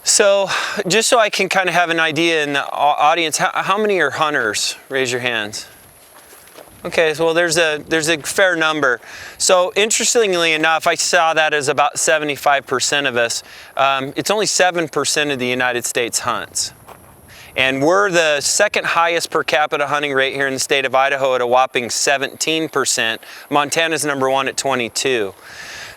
So just so I can kind of have an idea in the audience, how many are hunters? Raise your hands. Okay, so well, there's a fair number. So interestingly enough, I saw that as about 75% of us. It's only 7% of the United States hunts. And we're the second highest per capita hunting rate here in the state of Idaho at a whopping 17%. Montana's number one at 22.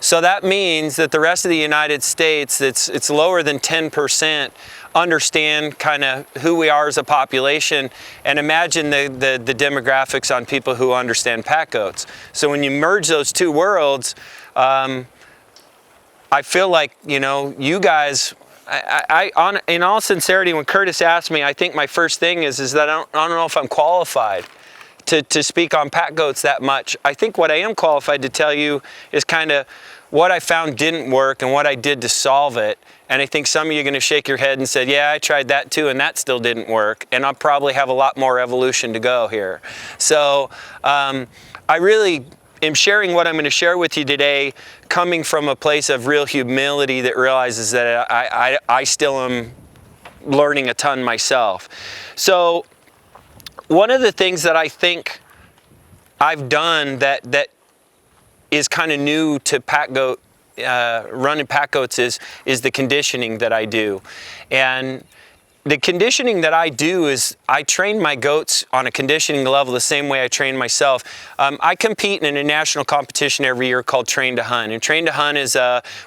So that means that the rest of the United States, it's lower than 10%, understand kind of who we are as a population, and imagine the demographics on people who understand pack goats. So when you merge those two worlds, I feel like, you know, you guys, in all sincerity, when Curtis asked me, I think my first thing is that I don't know if I'm qualified to speak on pack goats that much. I think what I am qualified to tell you is kind of what I found didn't work and what I did to solve it. And I think some of you are going to shake your head and say, yeah, I tried that too and that still didn't work. And I'll probably have a lot more evolution to go here. So I really am sharing what I'm going to share with you today coming from a place of real humility that realizes that I still am learning a ton myself. So one of the things that I think I've done that is kind of new to pack goat, running pack goats is the conditioning that I do. And the conditioning that I do is I train my goats on a conditioning level the same way I train myself. I compete in a national competition every year called Train to Hunt. And Train to Hunt is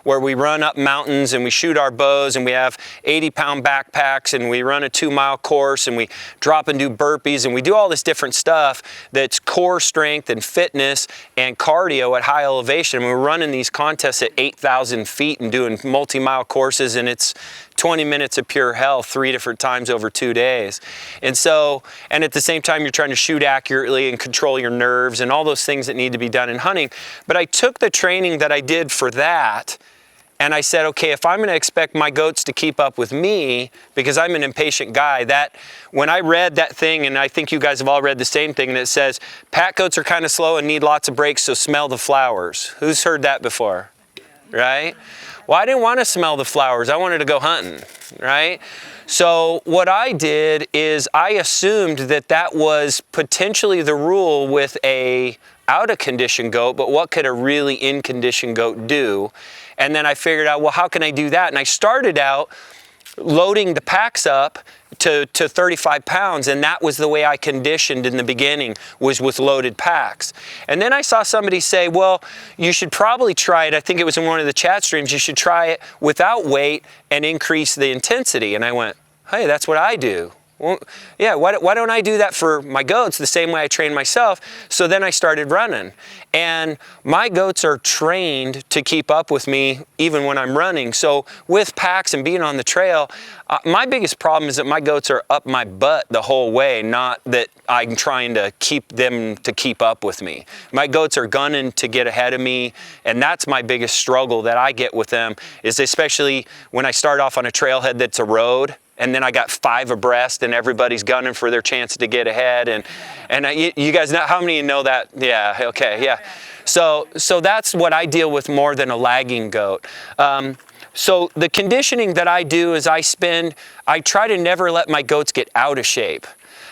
where we run up mountains and we shoot our bows and we have 80-pound backpacks and we run a 2-mile course and we drop and do burpees and we do all this different stuff that's core strength and fitness and cardio at high elevation. And we're running these contests at 8,000 feet and doing multi-mile courses, and it's 20 minutes of pure hell 3 different times over 2 days. And so, and at the same time, you're trying to shoot accurately and control your nerves and all those things that need to be done in hunting. But I took the training that I did for that and I said, okay, if I'm going to expect my goats to keep up with me, because I'm an impatient guy, that when I read that thing, and I think you guys have all read the same thing, that says, pack goats are kind of slow and need lots of breaks, so smell the flowers. Who's heard that before? Right? Well, I didn't want to smell the flowers. I wanted to go hunting, right? So what I did is I assumed that that was potentially the rule with a out-of-condition goat, but what could a really in-condition goat do? And then I figured out, well, how can I do that? And I started out loading the packs up to 35 pounds, and that was the way I conditioned in the beginning, was with loaded packs. And then I saw somebody say, well, you should probably try it, I think it was in one of the chat streams, you should try it without weight and increase the intensity. And I went, hey, that's what I do. Well, yeah, why don't I do that for my goats the same way I train myself? So then I started running. And my goats are trained to keep up with me even when I'm running. So with packs and being on the trail, my biggest problem is that my goats are up my butt the whole way, not that I'm trying to keep them to keep up with me. My goats are gunning to get ahead of me, and that's my biggest struggle that I get with them, is especially when I start off on a trailhead that's a road, and then I got 5 abreast and everybody's gunning for their chance to get ahead. And you guys know, how many of you know that? Yeah, okay, yeah. So that's what I deal with more than a lagging goat. So the conditioning that I do is I try to never let my goats get out of shape.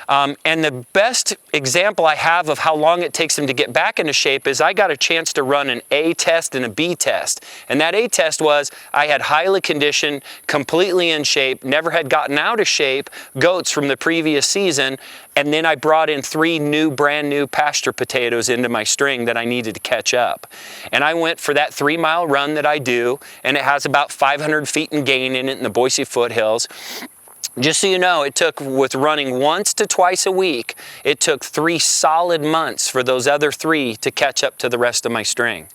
And the best example I have of how long it takes them to get back into shape is I got a chance to run an A test and a B test. And that A test was I had highly conditioned, completely in shape, never had gotten out of shape goats from the previous season. And then I brought in 3 brand new pasture potatoes into my string that I needed to catch up. And I went for that 3-mile run that I do, and it has about 500 feet in gain in it in the Boise foothills. Just so you know, it took, with running once to twice a week, it took 3 solid months for those other 3 to catch up to the rest of my string.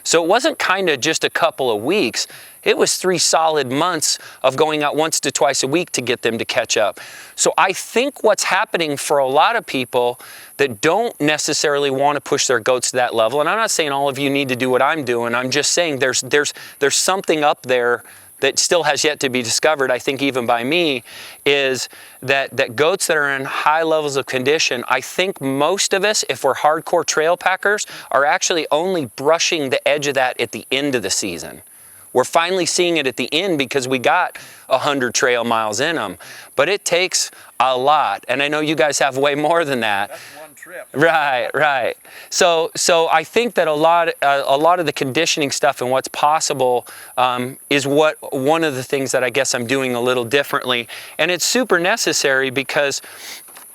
So it wasn't kind of just a couple of weeks, it was 3 solid months of going out once to twice a week to get them to catch up. So I think what's happening for a lot of people that don't necessarily want to push their goats to that level, and I'm not saying all of you need to do what I'm doing, I'm just saying there's something up there that still has yet to be discovered, I think even by me, is that goats that are in high levels of condition, I think most of us, if we're hardcore trail packers, are actually only brushing the edge of that at the end of the season. We're finally seeing it at the end because we got 100 trail miles in them. But it takes a lot. And I know you guys have way more than that. That's one trip. Right. So I think that a lot of the conditioning stuff and what's possible is one of the things that I guess I'm doing a little differently. And it's super necessary because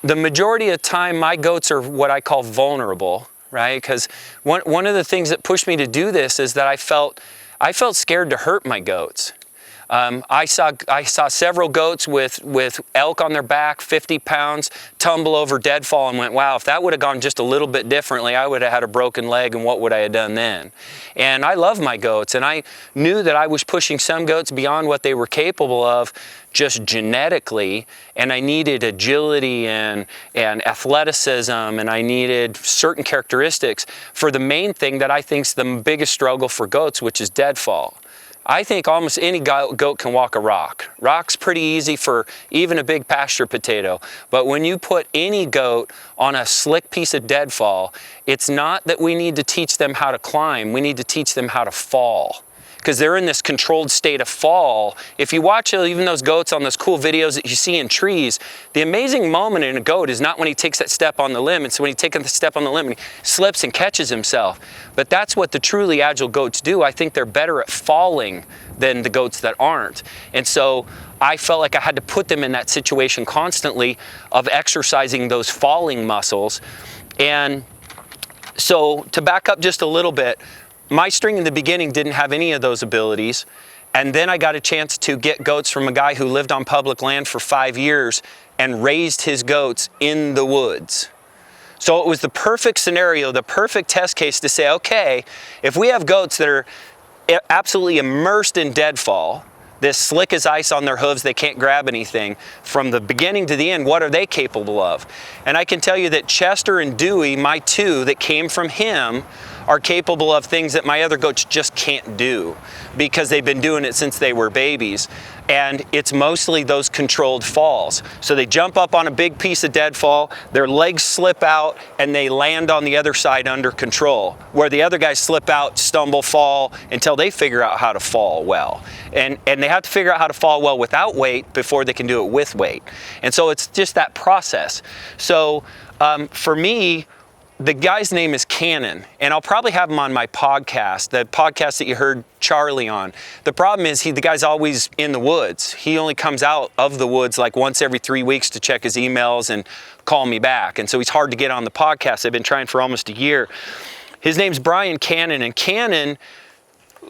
the majority of the time my goats are what I call vulnerable, right? Because one of the things that pushed me to do this is that I felt scared to hurt my goats. I saw several goats with elk on their back, 50 pounds, tumble over deadfall, and went, wow, if that would have gone just a little bit differently, I would have had a broken leg, and what would I have done then? And I love my goats, and I knew that I was pushing some goats beyond what they were capable of just genetically, and I needed agility and athleticism, and I needed certain characteristics for the main thing that I think is the biggest struggle for goats, which is deadfall. I think almost any goat can walk a rock. Rock's pretty easy for even a big pasture potato. But when you put any goat on a slick piece of deadfall, it's not that we need to teach them how to climb, we need to teach them how to fall. Because they're in this controlled state of fall. If you watch even those goats on those cool videos that you see in trees, the amazing moment in a goat is not when he takes that step on the limb, it's when he takes the step on the limb and he slips and catches himself. But that's what the truly agile goats do. I think they're better at falling than the goats that aren't. And so I felt like I had to put them in that situation constantly of exercising those falling muscles. And so to back up just a little bit, my string in the beginning didn't have any of those abilities. And then I got a chance to get goats from a guy who lived on public land for 5 years and raised his goats in the woods. So it was the perfect scenario, the perfect test case to say, okay, if we have goats that are absolutely immersed in deadfall, this slick as ice on their hooves, they can't grab anything, from the beginning to the end, what are they capable of? And I can tell you that Chester and Dewey, my two that came from him, are capable of things that my other goats just can't do because they've been doing it since they were babies. And it's mostly those controlled falls. So they jump up on a big piece of deadfall, their legs slip out, and they land on the other side under control, where the other guys slip out, stumble, fall, until they figure out how to fall well. And they have to figure out how to fall well without weight before they can do it with weight. And so it's just that process. So for me, the guy's name is Cannon, and I'll probably have him on my podcast, the podcast that you heard Charlie on. The problem is the guy's always in the woods. He only comes out of the woods like once every 3 weeks to check his emails and call me back. And so he's hard to get on the podcast. I've been trying for almost a year. His name's Brian Cannon, and Cannon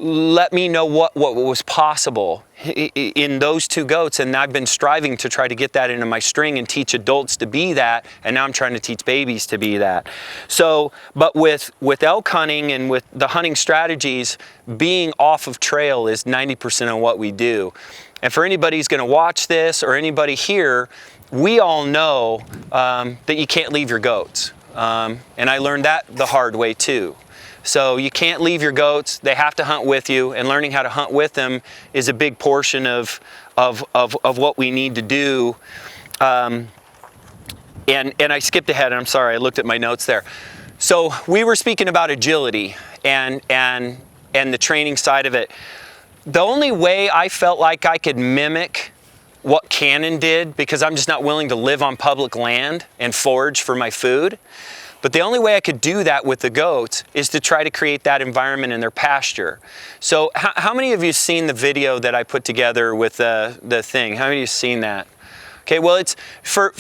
let me know what was possible in those two goats, and I've been striving to try to get that into my string and teach adults to be that, and now I'm trying to teach babies to be that. So, but with elk hunting and with the hunting strategies, being off of trail is 90% of what we do. And for anybody who's going to watch this or anybody here, we all know that you can't leave your goats. And I learned that the hard way too. So you can't leave your goats, they have to hunt with you, and learning how to hunt with them is a big portion of what we need to do. And I skipped ahead, I'm sorry, I looked at my notes there. So we were speaking about agility and the training side of it. The only way I felt like I could mimic what Cannon did, because I'm just not willing to live on public land and forage for my food, but the only way I could do that with the goats is to try to create that environment in their pasture. So how many of you seen the video that I put together with the thing? How many of you seen that? Okay, well, it's for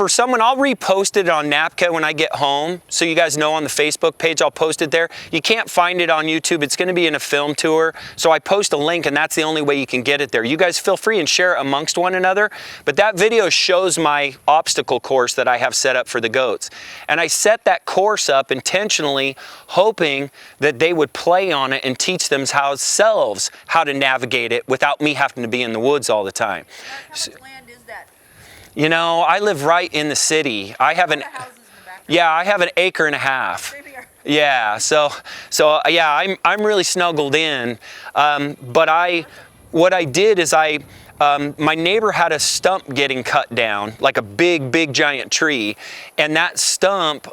someone, I'll repost it on NAPCA when I get home, so you guys know on the Facebook page, I'll post it there. You can't find it on YouTube, it's gonna be in a film tour, so I post a link and that's the only way you can get it there. You guys feel free and share it amongst one another, but that video shows my obstacle course that I have set up for the goats. And I set that course up intentionally, hoping that they would play on it and teach themselves how to navigate it without me having to be in the woods all the time. How much land is that? You know, I live right in the city. I have an, yeah, I have an acre and a half. Yeah, so yeah, I'm really snuggled in. But what I did is my neighbor had a stump getting cut down, like a big giant tree, and that stump,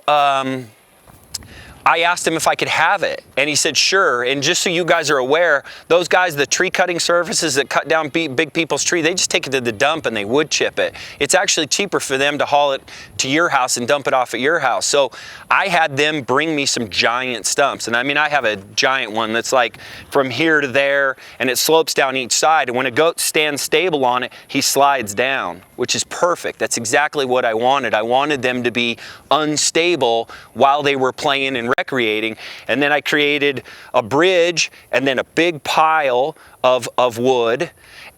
I asked him if I could have it, and he said sure. And just so you guys are aware, those guys, the tree cutting services that cut down big people's tree, they just take it to the dump and they wood chip it. It's actually cheaper for them to haul it to your house and dump it off at your house. So I had them bring me some giant stumps, and I mean, I have a giant one that's like from here to there, and it slopes down each side, and when a goat stands stable on it, he slides down, which is perfect. That's exactly what I wanted. I wanted them to be unstable while they were playing and recreating. And then I created a bridge and then a big pile of wood,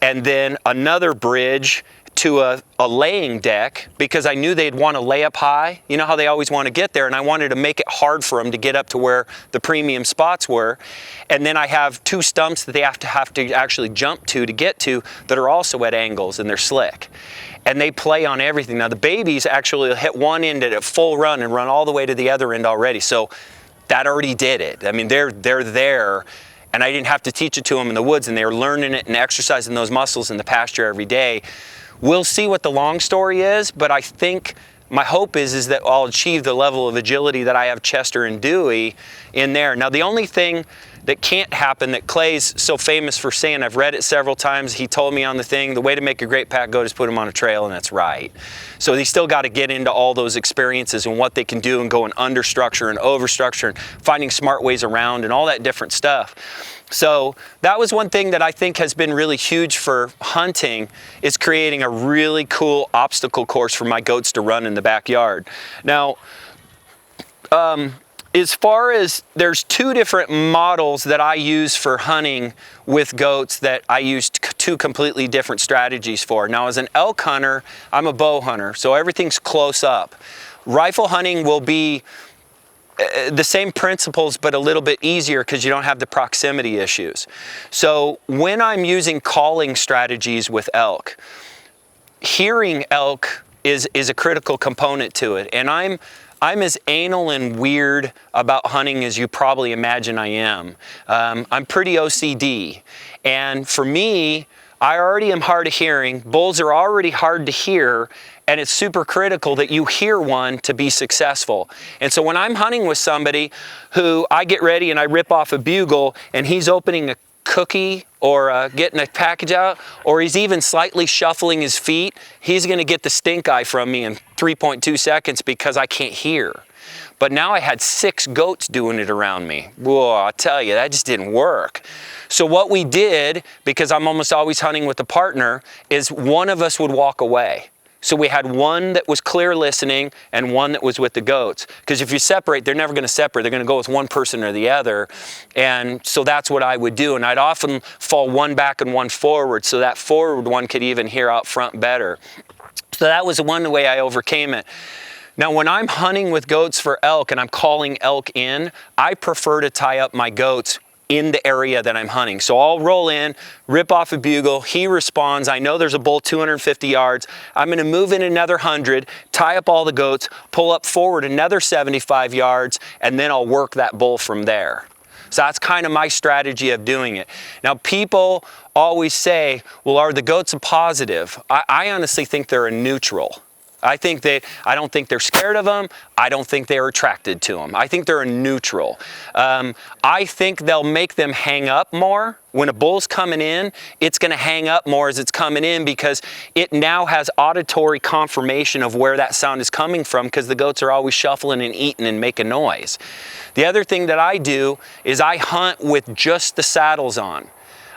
and then another bridge to a laying deck, because I knew they'd want to lay up high. You know how they always want to get there, and I wanted to make it hard for them to get up to where the premium spots were. And then I have 2 stumps that they have to actually jump to get to that are also at angles, and they're slick. And they play on everything. Now the babies actually hit one end at a full run and run all the way to the other end already. So that already did it. I mean, they're there, and I didn't have to teach it to them in the woods, and they were learning it and exercising those muscles in the pasture every day. We'll see what the long story is, but I think my hope is that I'll achieve the level of agility that I have Chester and Dewey in there. Now, the only thing that can't happen that Clay's so famous for saying, I've read it several times, he told me on the thing, the way to make a great pack goat is put them on a trail, and that's right. So they still got to get into all those experiences and what they can do and going under structure and over structure and finding smart ways around and all that different stuff. So that was one thing that I think has been really huge for hunting, is creating a really cool obstacle course for my goats to run in the backyard. Now, as far as, there's 2 different models that I use for hunting with goats that I use 2 completely different strategies for. Now, as an elk hunter, I'm a bow hunter, so everything's close up. Rifle hunting will be the same principles, but a little bit easier because you don't have the proximity issues. So when I'm using calling strategies with elk, hearing elk is a critical component to it. And I'm as anal and weird about hunting as you probably imagine I am. I'm pretty OCD. And for me, I already am hard of hearing. Bulls are already hard to hear, and it's super critical that you hear one to be successful. And so when I'm hunting with somebody who I get ready and I rip off a bugle and he's opening a cookie or getting a package out, or he's even slightly shuffling his feet, he's gonna get the stink eye from me in 3.2 seconds because I can't hear. But now I had 6 goats doing it around me. Whoa, I tell you, that just didn't work. So what we did, because I'm almost always hunting with a partner, is one of us would walk away. So we had one that was clear listening and one that was with the goats. Because if you separate, they're never going to separate. They're going to go with one person or the other. And so that's what I would do. And I'd often fall one back and one forward, so that forward one could even hear out front better. So that was one way I overcame it. Now, when I'm hunting with goats for elk and I'm calling elk in, I prefer to tie up my goats in the area that I'm hunting. So I'll roll in, rip off a bugle, he responds, I know there's a bull 250 yards, I'm gonna move in another 100, tie up all the goats, pull up forward another 75 yards, and then I'll work that bull from there. So that's kind of my strategy of doing it. Now, people always say, well, are the goats a positive? I honestly think they're a neutral. I don't think they're scared of them. I don't think they're attracted to them. I think they're a neutral. I think they'll make them hang up more. When a bull's coming in, it's going to hang up more as it's coming in because it now has auditory confirmation of where that sound is coming from, because the goats are always shuffling and eating and making noise. The other thing that I do is I hunt with just the saddles on.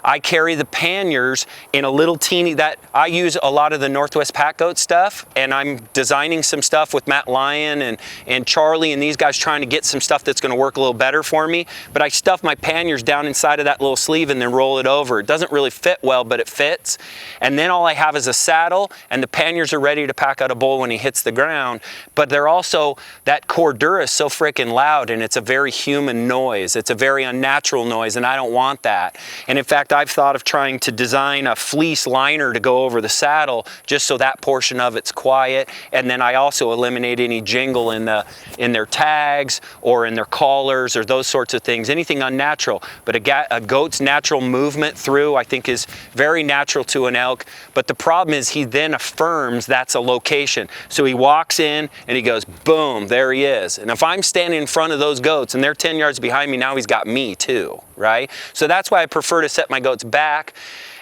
I carry the panniers in a little teeny, that I use a lot of the Northwest Pack Goat stuff, and I'm designing some stuff with Matt Lyon and Charlie and these guys, trying to get some stuff that's gonna work a little better for me. But I stuff my panniers down inside of that little sleeve and then roll it over. It doesn't really fit well, but it fits. And then all I have is a saddle, and the panniers are ready to pack out a bull when he hits the ground. But they're also, that Cordura is so freaking loud, and it's a very human noise. It's a very unnatural noise, and I don't want that. And in fact, fact, I've thought of trying to design a fleece liner to go over the saddle just so that portion of it's quiet. And then I also eliminate any jingle in their tags or in their collars or those sorts of things, anything unnatural. But a goat's natural movement through, I think, is very natural to an elk. But the problem is he then affirms that's a location. So he walks in and he goes, boom, there he is. And if I'm standing in front of those goats and they're 10 yards behind me, now he's got me too, right? So that's why I prefer to set my goats back.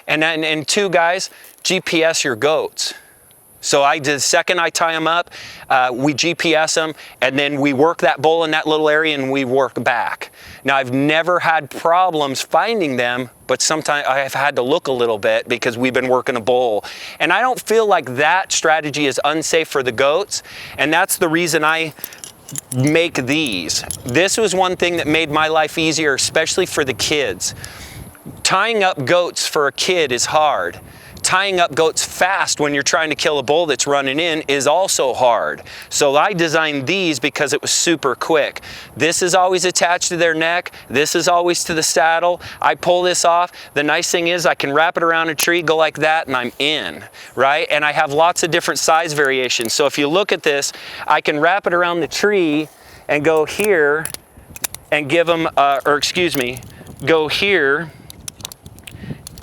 And two, guys, GPS your goats. So the second I tie them up, we GPS them, and then we work that bull in that little area and we work back. Now, I've never had problems finding them, but sometimes I have had to look a little bit because we've been working a bull. And I don't feel like that strategy is unsafe for the goats, and that's the reason I make these. This was one thing that made my life easier, especially for the kids. Tying up goats for a kid is hard. Tying up goats fast when you're trying to kill a bull that's running in is also hard. So I designed these because it was super quick. This is always attached to their neck. This is always to the saddle. I pull this off. The nice thing is I can wrap it around a tree, go like that, and I'm in, right? And I have lots of different size variations. So if you look at this, I can wrap it around the tree and go here and give them, go here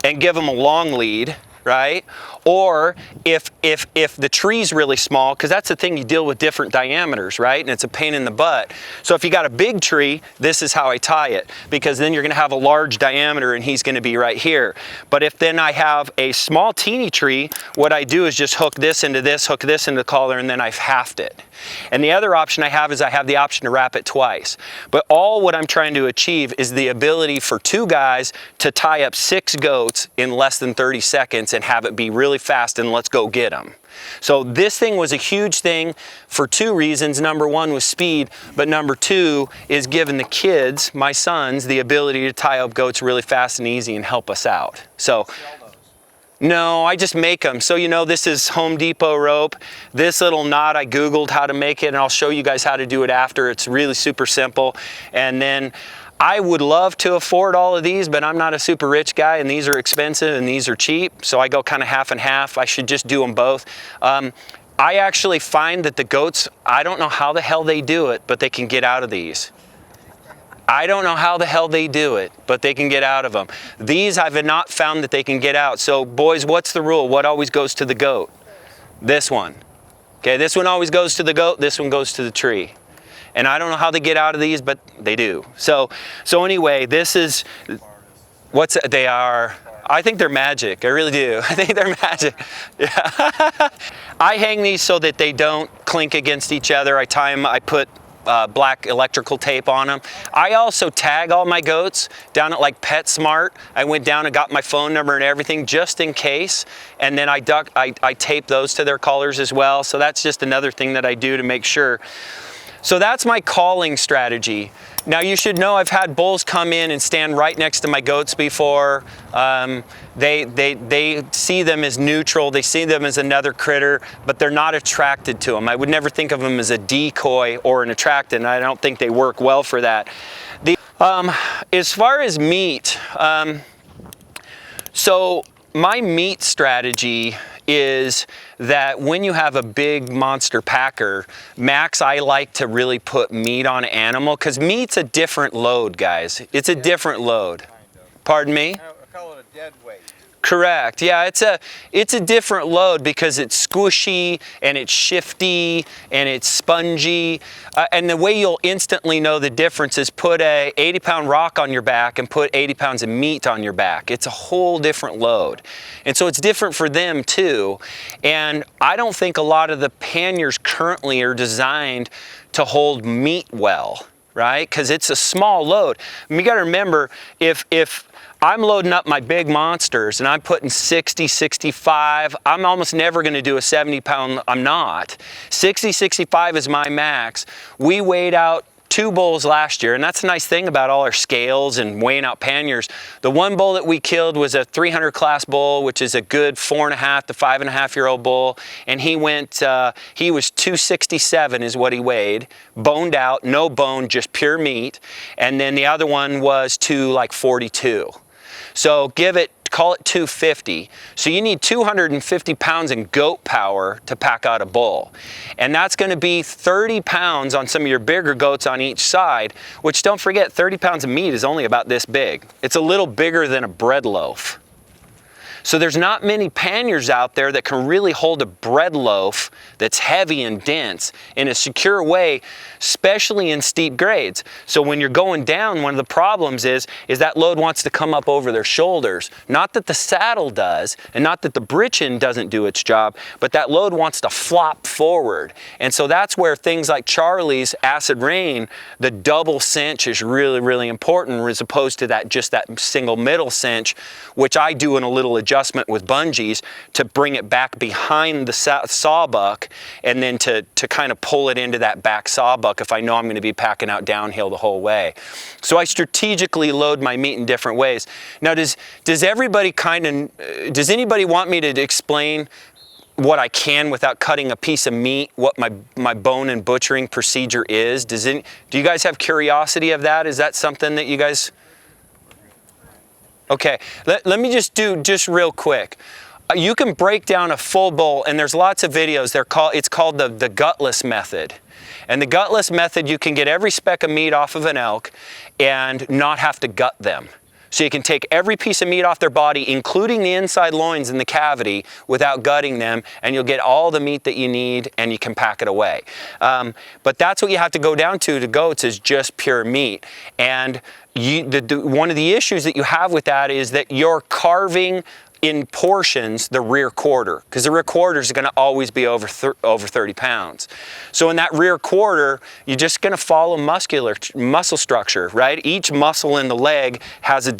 and give them a long lead, right? Or if the tree's really small, because that's the thing, you deal with different diameters, right? And it's a pain in the butt. So if you got a big tree, this is how I tie it, because then you're gonna have a large diameter and he's gonna be right here. But if then I have a small teeny tree, what I do is just hook this into the collar, and then I've halved it. And the other option I have is I have the option to wrap it twice. But all what I'm trying to achieve is the ability for two guys to tie up 6 goats in less than 30 seconds and have it be really fast and let's go get them. So this thing was a huge thing for 2 reasons. Number 1 was speed, but number 2 is giving the kids, my sons, the ability to tie up goats really fast and easy and help us out. So. No, I just make them. So you know, this is Home Depot rope. This little knot, I Googled how to make it, and I'll show you guys how to do it after. It's really super simple. And then I would love to afford all of these, but I'm not a super rich guy, and these are expensive and these are cheap. So I go kind of half and half. I should just do them both. I actually find that the goats, I don't know how the hell they do it, but they can get out of these. I don't know how the hell they do it, but they can get out of them. These I've not found that they can get out. So boys, what's the rule? What always goes to the goat? This one. Okay, this one always goes to the goat, this one goes to the tree. And I don't know how they get out of these, but they do. So anyway, this is, they are, I think they're magic. I really do. I think they're magic. Yeah. I hang these so that they don't clink against each other. I tie them, I put black electrical tape on them. I also tag all my goats down at like PetSmart. I went down and got my phone number and everything just in case. And then I tape those to their collars as well. So that's just another thing that I do to make sure. So that's my calling strategy. Now you should know I've had bulls come in and stand right next to my goats before. They see them as neutral, they see them as another critter, but they're not attracted to them. I would never think of them as a decoy or an attractant, and I don't think they work well for that. As far as meat, so my meat strategy is that when you have a big monster packer, Max, I like to really put meat on an animal, because meat's a different load, guys. It's a different load. Pardon me? I call it a dead weight. Correct. Yeah, it's a different load because it's squishy and it's shifty and it's spongy. And the way you'll instantly know the difference is put a 80-pound rock on your back and put 80 pounds of meat on your back. It's a whole different load. And so it's different for them too. And I don't think a lot of the panniers currently are designed to hold meat well, right? Because it's a small load. I mean, you gotta remember, if I'm loading up my big monsters and I'm putting 60, 65. I'm almost never going to do a 70-pound. I'm not. 60, 65 is my max. We weighed out 2 bulls last year, and that's the nice thing about all our scales and weighing out panniers. The one bull that we killed was a 300 class bull, which is a good 4.5 to 5.5-year-old bull, and he was 267 is what he weighed, boned out, no bone, just pure meat, and then the other one was 242. So call it 250. So you need 250 pounds in goat power to pack out a bull. And that's going to be 30 pounds on some of your bigger goats on each side, which don't forget, 30 pounds of meat is only about this big. It's a little bigger than a bread loaf. So there's not many panniers out there that can really hold a bread loaf that's heavy and dense in a secure way, especially in steep grades. So when you're going down, one of the problems is that load wants to come up over their shoulders. Not that the saddle does, and not that the britchin doesn't do its job, but that load wants to flop forward. And so that's where things like Charlie's Acid Rain, the double cinch is really, really important, as opposed to just that single middle cinch, which I do in a little adjustment with bungees to bring it back behind the sawbuck, and then to kind of pull it into that back sawbuck if I know I'm going to be packing out downhill the whole way. So I strategically load my meat in different ways. Now, does anybody want me to explain what I can without cutting a piece of meat, what my bone and butchering procedure is? Do you guys have curiosity of that? Is that something that you guys... Okay, let me just do real quick. You can break down a full bull, and there's lots of videos. It's called the gutless method. And the gutless method, you can get every speck of meat off of an elk and not have to gut them. So you can take every piece of meat off their body, including the inside loins and the cavity, without gutting them, and you'll get all the meat that you need, and you can pack it away. But that's what you have to go down to goats, is just pure meat. And one of the issues that you have with that is that you're carving in portions the rear quarter, because the rear quarter is going to always be over 30 pounds. So in that rear quarter, you're just going to follow muscle structure, right? Each muscle in the leg has a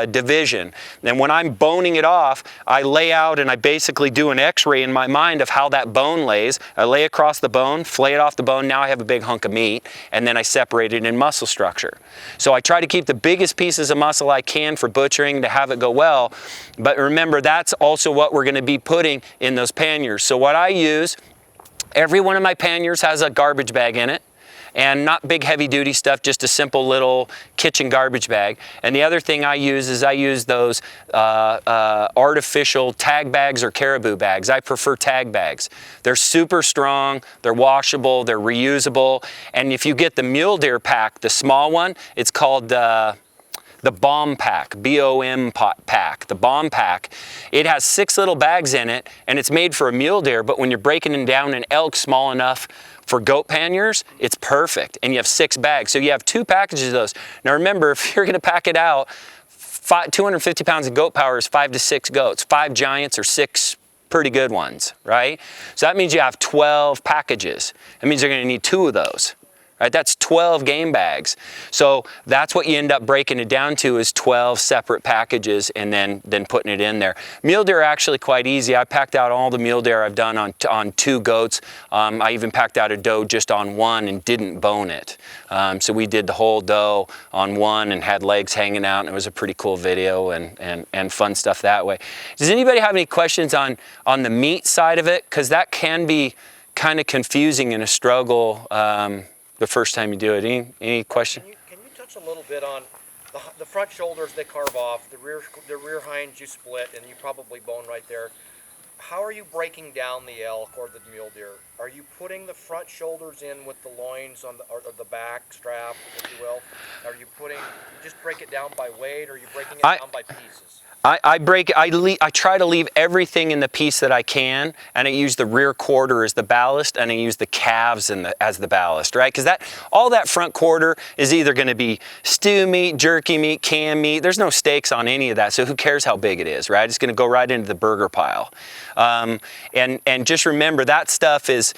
division. And when I'm boning it off, I lay out and I basically do an x-ray in my mind of how that bone lays. I lay across the bone, flay it off the bone, now I have a big hunk of meat, and then I separate it in muscle structure. So I try to keep the biggest pieces of muscle I can for butchering to have it go well, but remember, that's also what we're going to be putting in those panniers. So what I use, every one of my panniers has a garbage bag in it, and not big heavy duty stuff, just a simple little kitchen garbage bag. And the other thing I use those artificial tag bags or caribou bags. I prefer tag bags. They're super strong, they're washable, they're reusable, and if you get the mule deer pack, the small one, it's called the bomb pack, B-O-M pack, the bomb pack. It has 6 little bags in it, and it's made for a mule deer, but when you're breaking them down an elk small enough for goat panniers, it's perfect. And you have 6 bags, so you have 2 packages of those. Now remember, if you're gonna pack it out, 250 pounds of goat power is 5 to 6 goats, 5 giants or 6 pretty good ones, right? So that means you have 12 packages. That means you're gonna need 2 of those. Right, that's 12 game bags. So that's what you end up breaking it down to, is 12 separate packages, and then putting it in there. Mule deer are actually quite easy. I packed out all the mule deer I've done on 2 goats. I even packed out a doe just on 1 and didn't bone it. So we did the whole doe on 1 and had legs hanging out, and it was a pretty cool video and fun stuff that way. Does anybody have any questions on the meat side of it? Because that can be kind of confusing and a struggle the first time you do it. Any question? Can you touch a little bit on the front shoulders they carve off, the rear hinds you split, and you probably bone right there. How are you breaking down the elk or the mule deer? Are you putting the front shoulders in with the loins on or the back strap, if you will? Are you just break it down by weight, or are you breaking it down by pieces? I try to leave everything in the piece that I can, and I use the rear quarter as the ballast, and I use the calves as the ballast, right? Because all that front quarter is either going to be stew meat, jerky meat, canned meat. There's no steaks on any of that, so who cares how big it is, right? It's going to go right into the burger pile. And just remember, that stuff is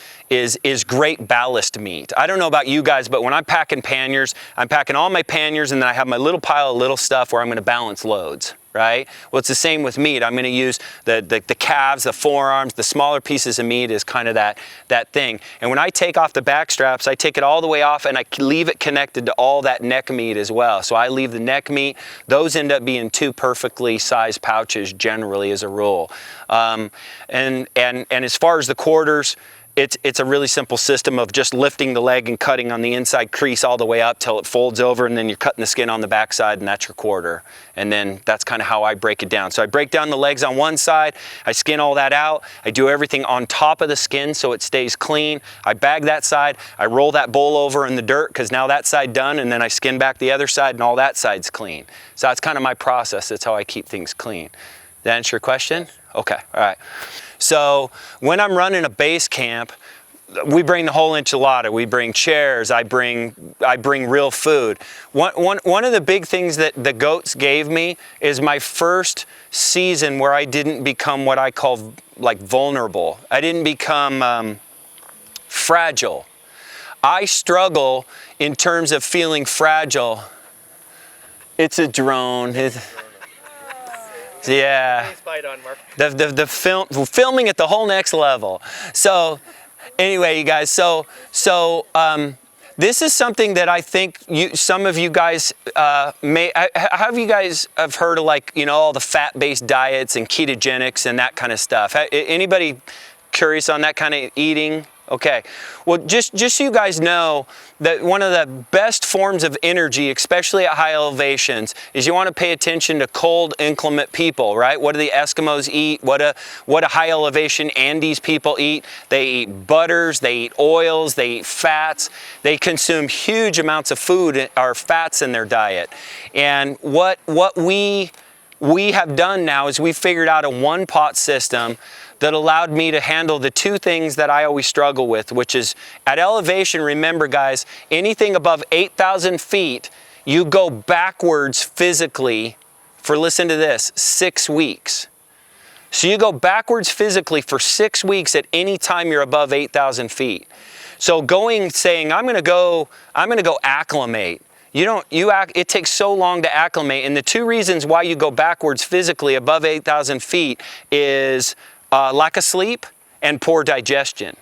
great ballast meat. I don't know about you guys, but when I'm packing panniers, I'm packing all my panniers, and then I have my little pile of little stuff where I'm going to balance loads. Right? Well, it's the same with meat. I'm going to use the calves, the forearms, the smaller pieces of meat is kind of that thing. And when I take off the back straps, I take it all the way off, and I leave it connected to all that neck meat as well. So I leave the neck meat. Those end up being 2 perfectly sized pouches generally as a rule. And as far as the quarters, it's a really simple system of just lifting the leg and cutting on the inside crease all the way up till it folds over, and then you're cutting the skin on the backside, and that's your quarter. And then that's kind of how I break it down. So I break down the legs on one side, I skin all that out, I do everything on top of the skin so it stays clean. I bag that side, I roll that bowl over in the dirt because now that side done, and then I skin back the other side and all that side's clean. So that's kind of my process. That's how I keep things clean. Did that answer your question? Okay, all right. So when I'm running a base camp, we bring the whole enchilada. We bring chairs. I bring real food. One of the big things that the goats gave me is my first season where I didn't become what I call like vulnerable. I didn't become fragile. I struggle in terms of feeling fragile. It's a drone. Yeah. The filming at the whole next level. So anyway, you guys, this is something that I think some of you guys have you guys have heard of, like, you know, all the fat-based diets and ketogenics and that kind of stuff. Anybody curious on that kind of eating? Okay, well, just so you guys know that one of the best forms of energy, especially at high elevations, is you want to pay attention to cold, inclement people, right? What do the Eskimos eat? What do high elevation Andes people eat? They eat butters, they eat oils, they eat fats. They consume huge amounts of food or fats in their diet. And what we have done now is we've figured out a one-pot system that allowed me to handle the two things that I always struggle with, which is at elevation. Remember, guys, anything above 8,000 feet, you go backwards physically for, listen to this, 6 weeks. So you go backwards physically for 6 weeks at any time you're above 8,000 feet. So saying, I'm gonna go acclimate. It takes so long to acclimate. And the two reasons why you go backwards physically above 8,000 feet is lack of sleep and poor digestion.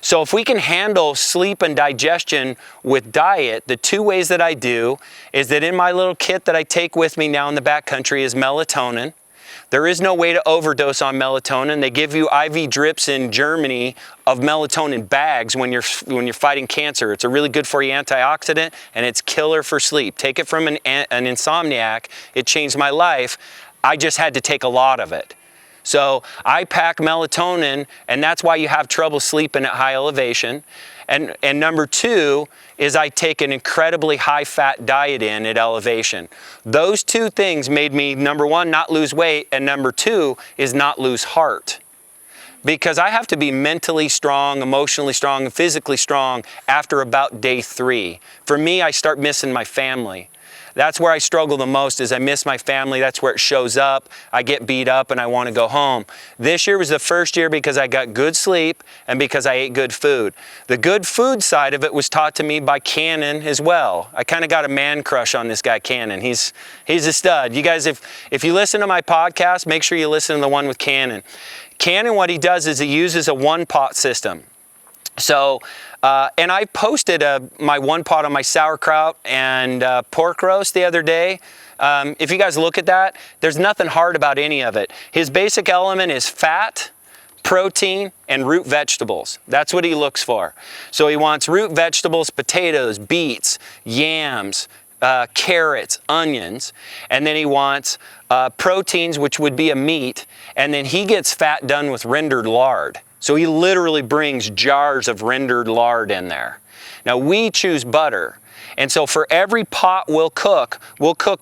So if we can handle sleep and digestion with diet, the two ways that I do is that in my little kit that I take with me now in the backcountry is melatonin. There is no way to overdose on melatonin. They give you IV drips in Germany of melatonin bags when you're fighting cancer. It's a really good for you antioxidant, and it's killer for sleep. Take it from an insomniac. It changed my life. I just had to take a lot of it. So I pack melatonin, and that's why you have trouble sleeping at high elevation. And number two is I take an incredibly high-fat diet in at elevation. Those two things made me, number one, not lose weight, and number two is not lose heart. Because I have to be mentally strong, emotionally strong, and physically strong after about day 3. For me, I start missing my family. That's where I struggle the most, is I miss my family. That's where it shows up. I get beat up and I want to go home. This year was the first year because I got good sleep and because I ate good food. The good food side of it was taught to me by Cannon as well. I kind of got a man crush on this guy, Cannon. He's a stud. You guys, if you listen to my podcast, make sure you listen to the one with Cannon. Cannon, what he does is he uses a one-pot system. So, and I posted my one pot on my sauerkraut and pork roast the other day. If you guys look at that, there's nothing hard about any of it. His basic element is fat, protein, and root vegetables. That's what he looks for. So he wants root vegetables, potatoes, beets, yams, carrots, onions, and then he wants proteins, which would be a meat, and then he gets fat done with rendered lard. So he literally brings jars of rendered lard in there. Now we choose butter. And so for every pot we'll cook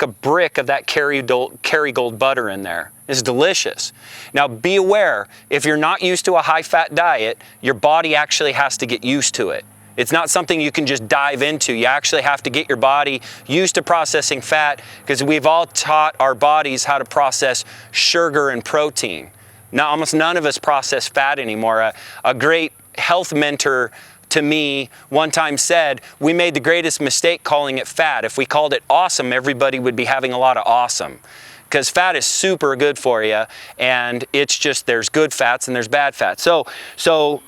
a brick of that Kerrygold butter in there. It's delicious. Now be aware, if you're not used to a high-fat diet, your body actually has to get used to it. It's not something you can just dive into. You actually have to get your body used to processing fat, because we've all taught our bodies how to process sugar and protein. Now, almost none of us process fat anymore. A great health mentor to me one time said, we made the greatest mistake calling it fat. If we called it awesome, everybody would be having a lot of awesome. Because fat is super good for you, and it's just, there's good fats and there's bad fats. So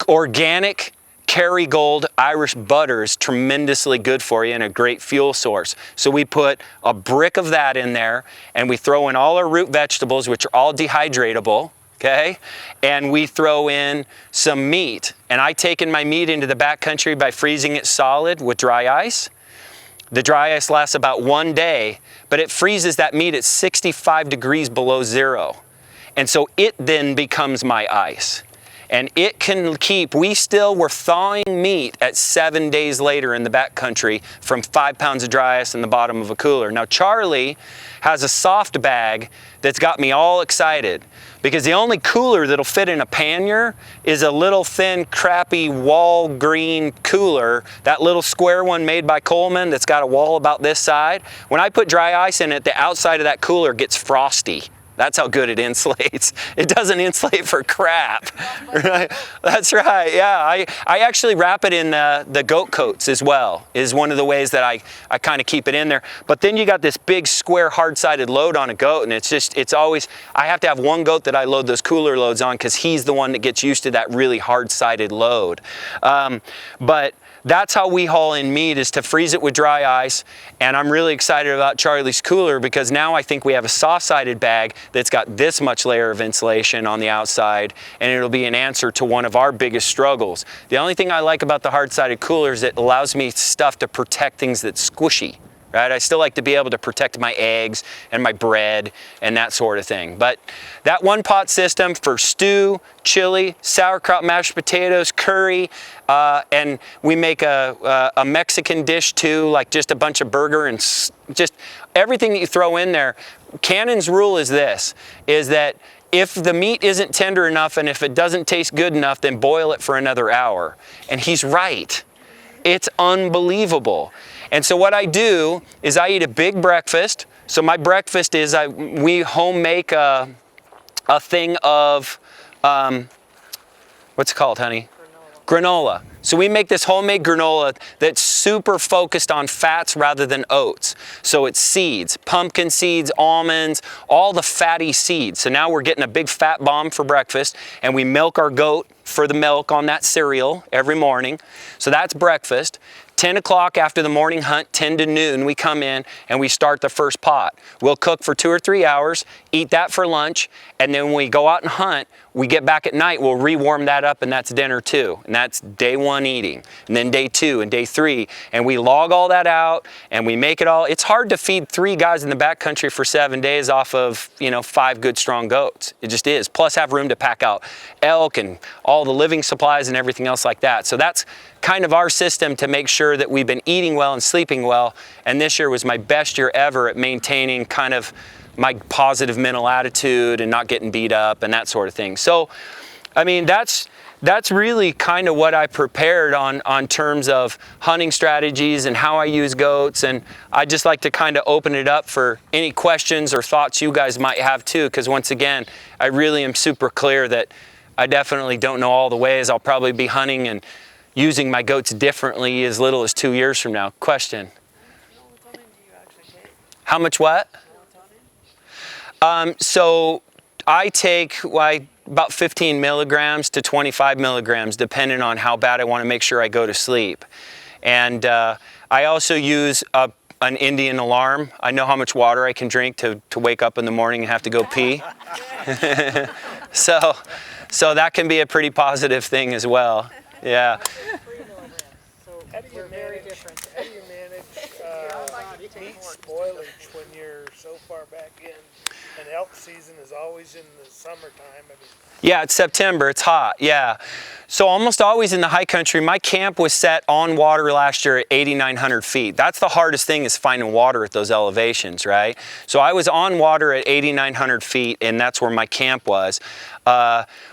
organic Kerrygold Irish butter is tremendously good for you and a great fuel source. So we put a brick of that in there, and we throw in all our root vegetables, which are all dehydratable. okay? And we throw in some meat. And I take in my meat into the backcountry by freezing it solid with dry ice. The dry ice lasts about 1 day, but it freezes that meat at 65 degrees below zero. And so it then becomes my ice. And it can keep, we still were thawing meat at 7 days later in the backcountry from 5 pounds of dry ice in the bottom of a cooler. Now Charlie has a soft bag that's got me all excited because the only cooler that'll fit in a pannier is a little thin, crappy wall green cooler, that little square one made by Coleman that's got a wall about this side. When I put dry ice in it, the outside of that cooler gets frosty. That's how good it insulates. It doesn't insulate for crap. Right? That's right, yeah. I actually wrap it in the goat coats as well, is one of the ways that I kind of keep it in there. But then you got this big square hard-sided load on a goat, and it's always, I have to have one goat that I load those cooler loads on because he's the one that gets used to that really hard-sided load. But that's how we haul in meat, is to freeze it with dry ice. And I'm really excited about Charlie's cooler because now I think we have a soft-sided bag that's got this much layer of insulation on the outside, and it'll be an answer to one of our biggest struggles. The only thing I like about the hard-sided cooler is it allows me stuff to protect things that's squishy. Right? I still like to be able to protect my eggs and my bread and that sort of thing. But that one pot system for stew, chili, sauerkraut, mashed potatoes, curry, and we make a Mexican dish too, like just a bunch of burger and just everything that you throw in there. Cannon's rule is this, is that if the meat isn't tender enough and if it doesn't taste good enough, then boil it for another hour. And he's right. It's unbelievable. And so what I do is I eat a big breakfast. So my breakfast is we home make a thing of, what's it called, honey? Granola. So we make this homemade granola that's super focused on fats rather than oats. So it's seeds, pumpkin seeds, almonds, all the fatty seeds. So now we're getting a big fat bomb for breakfast, and we milk our goat for the milk on that cereal every morning. So that's breakfast. 10 o'clock after the morning hunt, 10 to noon, we come in and we start the first pot. We'll cook for 2 or 3 hours, eat that for lunch, and then when we go out and hunt, we get back at night, we'll rewarm that up, and that's dinner 2. And that's day 1 eating, and then day 2 and day 3. And we log all that out and we make it all. It's hard to feed 3 guys in the backcountry for 7 days off of, 5 good strong goats. It just is. Plus have room to pack out elk and all the living supplies and everything else like that. So that's kind of our system to make sure that we've been eating well and sleeping well. And this year was my best year ever at maintaining kind of my positive mental attitude and not getting beat up and that sort of thing. So, I mean, that's really kind of what I prepared on terms of hunting strategies and how I use goats. And I just like to kind of open it up for any questions or thoughts you guys might have too, because once again, I really am super clear that I definitely don't know all the ways. I'll probably be hunting and using my goats differently as little as 2 years from now. Question? How much what? So I take about 15 milligrams to 25 milligrams, depending on how bad I want to make sure I go to sleep. And I also use an Indian alarm. I know how much water I can drink to wake up in the morning and have to go pee. So that can be a pretty positive thing as well. Yeah. How do you manage meat spoilage when you're so far back in? And elk season is always in the summertime. Yeah, it's September, it's hot, yeah. So almost always in the high country, my camp was set on water last year at 8,900 feet. That's the hardest thing, is finding water at those elevations, right? So I was on water at 8,900 feet, and that's where my camp was.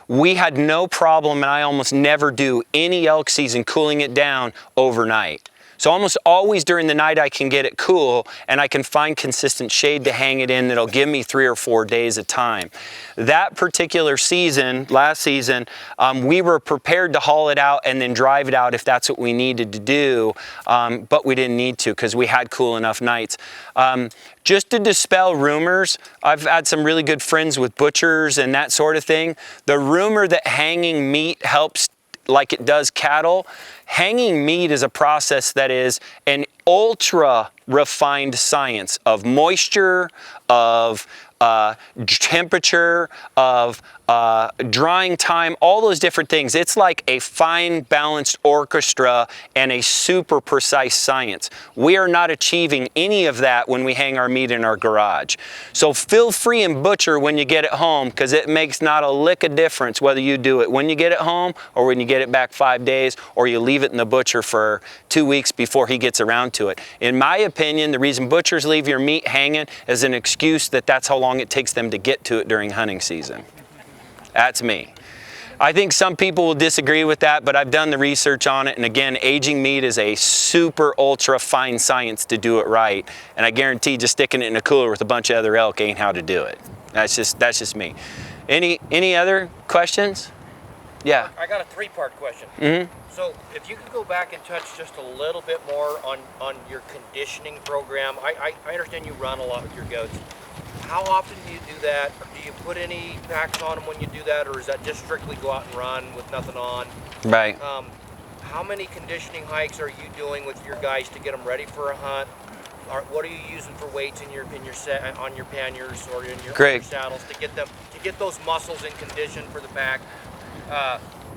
We had no problem, and I almost never do any elk season cooling it down overnight. So almost always during the night I can get it cool, and I can find consistent shade to hang it in that'll give me 3 or 4 days of time. That particular season, last season, we were prepared to haul it out and then drive it out if that's what we needed to do, but we didn't need to because we had cool enough nights. Just to dispel rumors, I've had some really good friends with butchers and that sort of thing. The rumor that hanging meat helps like it does cattle, hanging meat is a process that is an ultra refined science of moisture, of temperature, of drying time, all those different things. It's like a fine balanced orchestra and a super precise science. We are not achieving any of that when we hang our meat in our garage. So feel free and butcher when you get it home, because it makes not a lick of difference whether you do it when you get it home or when you get it back 5 days, or you leave it in the butcher for 2 weeks before he gets around to it. In my opinion, the reason butchers leave your meat hanging is an excuse that that's how long it takes them to get to it during hunting season. That's me. I think some people will disagree with that, but I've done the research on it, and again, aging meat is a super ultra fine science to do it right, and I guarantee just sticking it in a cooler with a bunch of other elk ain't how to do it. That's just me. Any other questions? Yeah. I got a 3-part question. So if you could go back and touch just a little bit more on your conditioning program. I understand you run a lot with your goats. How often do you do that? Or do you put any packs on them when you do that, or is that just strictly go out and run with nothing on? Right. How many conditioning hikes are you doing with your guys to get them ready for a hunt? What are you using for weights in your set on your panniers or in your other saddles to get those muscles in condition for the pack?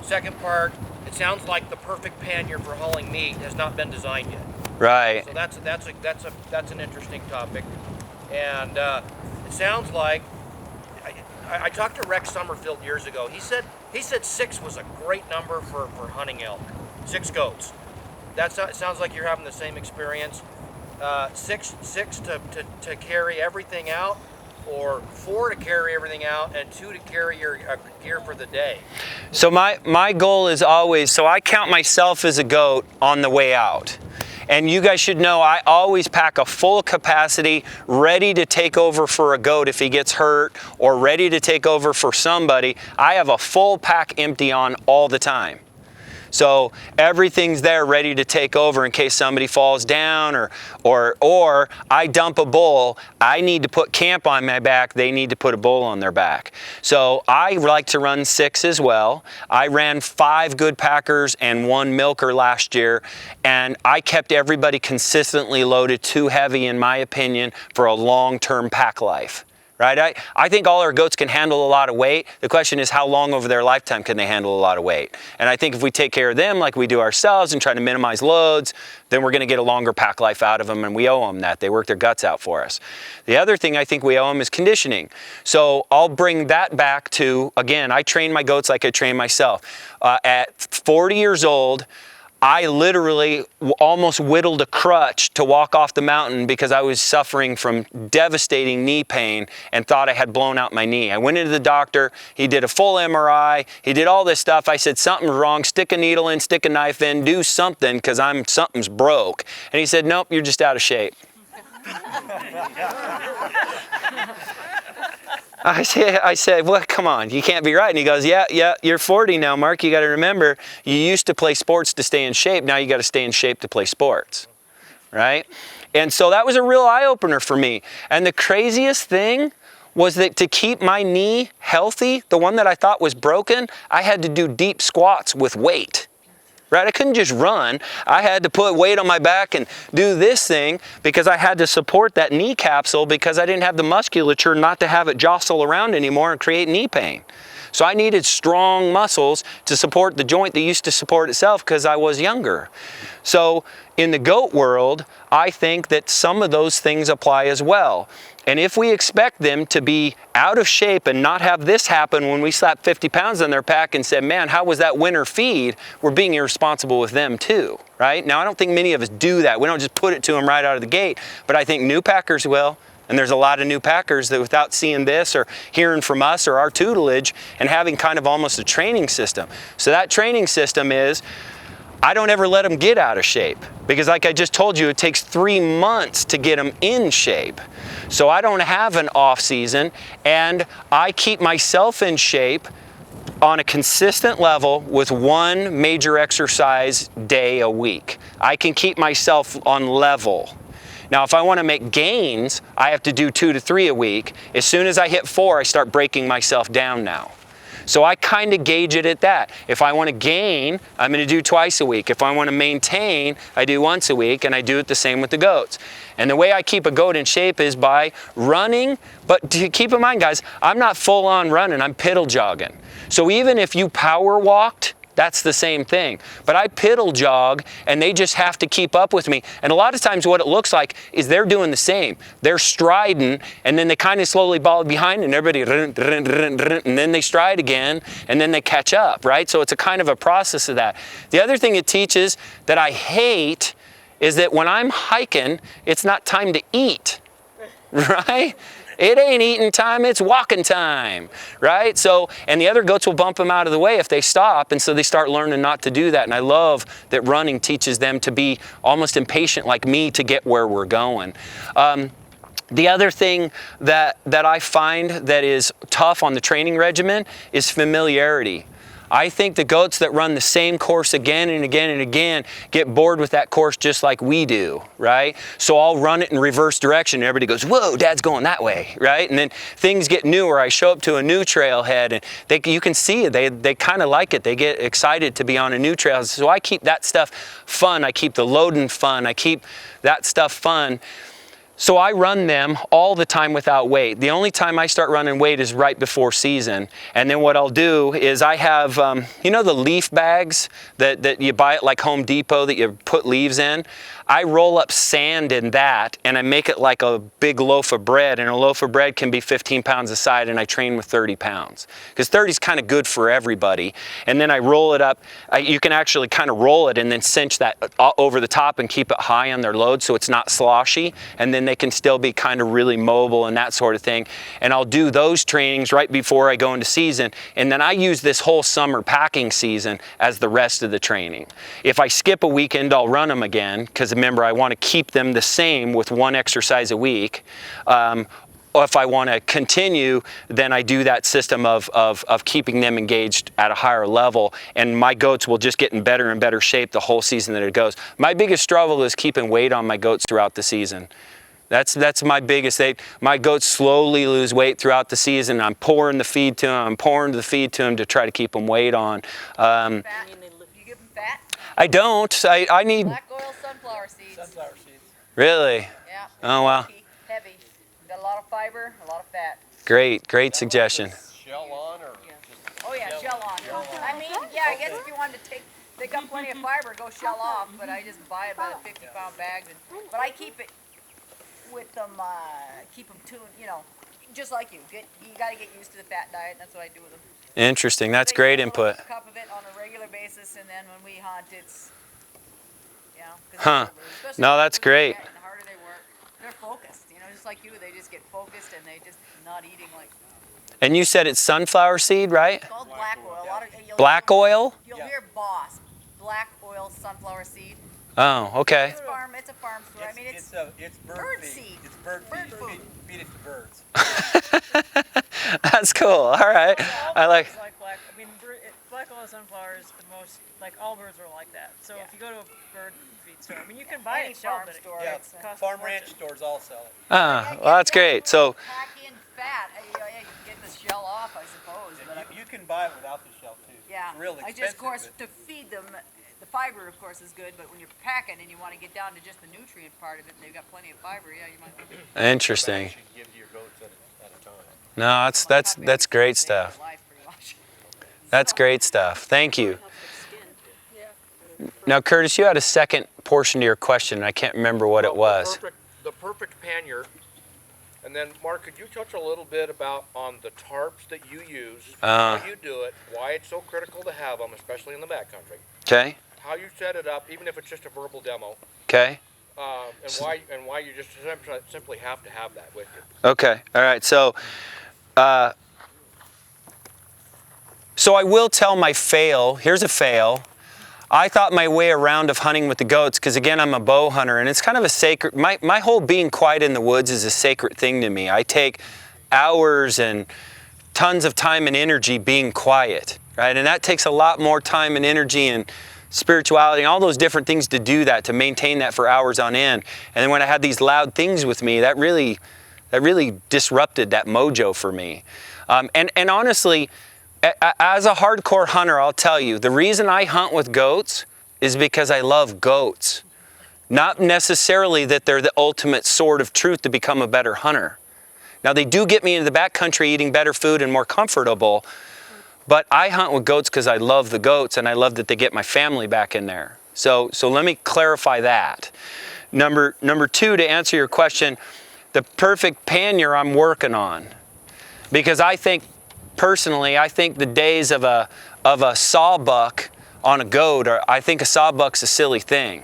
Second part, it sounds like the perfect pannier for hauling meat has not been designed yet. Right. So that's an interesting topic, and it sounds like I talked to Rex Summerfield years ago. He said 6 was a great number for hunting elk. 6 goats. It sounds like you're having the same experience. 6 to carry everything out, or 4 to carry everything out, and 2 to carry your gear for the day. So my goal is always, so I count myself as a goat on the way out. And you guys should know I always pack a full capacity, ready to take over for a goat if he gets hurt, or ready to take over for somebody. I have a full pack empty on all the time. So everything's there ready to take over in case somebody falls down, or I dump a bull. I need to put camp on my back. They need to put a bull on their back. So I like to run 6 as well. I ran 5 good packers and 1 milker last year, and I kept everybody consistently loaded, too heavy in my opinion, for a long-term pack life. Right? I think all our goats can handle a lot of weight. The question is, how long over their lifetime can they handle a lot of weight? And I think if we take care of them like we do ourselves and try to minimize loads, then we're going to get a longer pack life out of them, and we owe them that. They work their guts out for us. The other thing I think we owe them is conditioning. So I'll bring that back to, again, I train my goats like I train myself. At 40 years old, I literally almost whittled a crutch to walk off the mountain because I was suffering from devastating knee pain and thought I had blown out my knee. I went into the doctor, he did a full MRI, he did all this stuff. I said, something's wrong, stick a needle in, stick a knife in, do something because something's broke. And he said, nope, you're just out of shape. I said, well, come on, you can't be right. And he goes, yeah, you're 40 now, Mark. You got to remember, you used to play sports to stay in shape. Now you got to stay in shape to play sports, right? And so that was a real eye-opener for me. And the craziest thing was that to keep my knee healthy, the one that I thought was broken, I had to do deep squats with weight. Right? I couldn't just run. I had to put weight on my back and do this thing because I had to support that knee capsule because I didn't have the musculature not to have it jostle around anymore and create knee pain. So I needed strong muscles to support the joint that used to support itself because I was younger. So in the goat world, I think that some of those things apply as well. And if we expect them to be out of shape and not have this happen when we slap 50 pounds on their pack and say, man, how was that winter feed? We're being irresponsible with them too, right? Now, I don't think many of us do that. We don't just put it to them right out of the gate, but I think new packers will. And there's a lot of new packers that without seeing this or hearing from us or our tutelage and having kind of almost a training system. So that training system is, I don't ever let them get out of shape because like I just told you, it takes 3 months to get them in shape. So I don't have an off season and I keep myself in shape on a consistent level with 1 major exercise day a week. I can keep myself on level. Now, if I want to make gains, I have to do 2 to 3 a week. As soon as I hit 4, I start breaking myself down now. So I kind of gauge it at that. If I want to gain, I'm going to do twice a week. If I want to maintain, I do once a week, and I do it the same with the goats. And the way I keep a goat in shape is by running, but keep in mind, guys, I'm not full on running, I'm piddle jogging. So even if you power walked, that's the same thing. But I piddle jog, and they just have to keep up with me. And a lot of times what it looks like is they're doing the same. They're striding, and then they kind of slowly ball behind, and everybody, and then they stride again, and then they catch up, right? So it's a kind of a process of that. The other thing it teaches that I hate is that when I'm hiking, it's not time to eat, right? It ain't eating time, it's walking time, right? So, and the other goats will bump them out of the way if they stop, and so they start learning not to do that. And I love that running teaches them to be almost impatient like me to get where we're going. The other thing that I find that is tough on the training regimen is familiarity. I think the goats that run the same course again and again and again get bored with that course just like we do, right? So I'll run it in reverse direction and everybody goes, whoa, Dad's going that way, right? And then things get newer. I show up to a new trailhead and you can see it. They kind of like it. They get excited to be on a new trail. So I keep that stuff fun. I keep the loading fun. I keep that stuff fun. So I run them all the time without weight. The only time I start running weight is right before season. And then what I'll do is I have, you know the leaf bags that you buy at like Home Depot that you put leaves in? I roll up sand in that and I make it like a big loaf of bread, and a loaf of bread can be 15 pounds a side, and I train with 30 pounds. Because 30 is kind of good for everybody. And then I roll it up, you can actually kind of roll it and then cinch that over the top and keep it high on their load so it's not sloshy, and then they can still be kind of really mobile and that sort of thing. And I'll do those trainings right before I go into season, and then I use this whole summer packing season as the rest of the training. If I skip a weekend, I'll run them again, because remember, I want to keep them the same with one exercise a week. Or if I want to continue, then I do that system of keeping them engaged at a higher level, and my goats will just get in better and better shape the whole season that it goes. My biggest struggle is keeping weight on my goats throughout the season. That's my biggest. My goats slowly lose weight throughout the season. I'm pouring the feed to them. I'm pouring the feed to them to try to keep them weight on. Fat. You give them fat? I don't. I need. Black oil sunflower seeds. Sunflower seeds. Really? Yeah. Oh wow. Heavy. Got a lot of fiber, a lot of fat. Great suggestion. Shell on or Oh yeah, shell on. I mean, yeah, I guess if you wanted to they got plenty of fiber, go shell off, but I just buy it by the 50-pound bags. But I keep it with them, keep them tuned, you know, just like you. You got to get used to the fat diet, and that's what I do with them. Interesting. That's They great get a little input. cup of it on a regular basis, and then when we hunt, it's, you know. 'cause Huh. especially No, the that's older they great. get and the harder they work, they're focused, you know, just like you. They just get focused, and they just not eating like. And you said it's sunflower seed, right? It's called black oil. A lot of, Black oil? You'll hear Boss, black oil sunflower seed. Oh, okay. It's farm. It's a farm store. I mean, it's It's bird bird feed. seed. It's bird Bird feed. food. Feed it to birds. That's cool. All right. I like. Birds like black. I mean, black oil sunflower is the most, like, all birds are like that. So if you go to a bird feed store, I mean, you can buy any it shelled, farm but it store. Yeah, It's, costs a farm fortune. ranch stores all sell it. Ah, well, that's great. So, pack in fat. You know, you can get the shell off, I suppose. But You can buy it without the shell too. yeah, It's real I expensive. just, of course, but to feed them, the fiber, of course, is good. But when you're packing and you want to get down to just the nutrient part of it, and they've got plenty of fiber. Yeah, you might. interesting. you should give to your goats at a time. No, that's great stuff. Life, pretty much. That's great stuff. Thank you. Now, Curtis, you had a second portion to your question, and I can't remember what it was. The perfect pannier. And then, Mark, could you touch a little bit about on the tarps that you use, how you do it, why it's so critical to have them, especially in the backcountry, Okay. how you set it up, even if it's just a verbal demo, Okay. and why you just simply have to have that with you. Okay. All right. So I will tell my fail. Here's a fail. I thought my way around of hunting with the goats, because again, I'm a bow hunter, and it's kind of a sacred, my whole being quiet in the woods is a sacred thing to me. I take hours and tons of time and energy being quiet, right? And that takes a lot more time and energy and spirituality and all those different things to do that, to maintain that for hours on end. And then when I had these loud things with me, that really disrupted that mojo for me. And honestly, As a hardcore hunter, I'll tell you, the reason I hunt with goats is because I love goats. Not necessarily that they're the ultimate sword of truth to become a better hunter. Now, they do get me into the backcountry eating better food and more comfortable, but I hunt with goats because I love the goats and I love that they get my family back in there. So let me clarify that. Number two, to answer your question, the perfect pannier I'm working on. Because I think, personally, I think the days of a sawbuck on a goat, I think a sawbuck's a silly thing.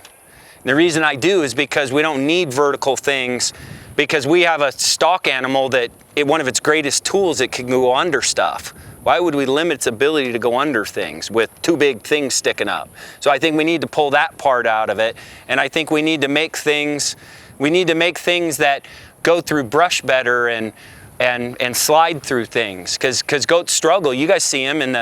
And the reason I do is because we don't need vertical things, because we have a stock animal that one of its greatest tools, it can go under stuff. Why would we limit its ability to go under things with two big things sticking up? So I think we need to pull that part out of it, and I think we need to make things that go through brush better and slide through things, because goats struggle. You guys see them in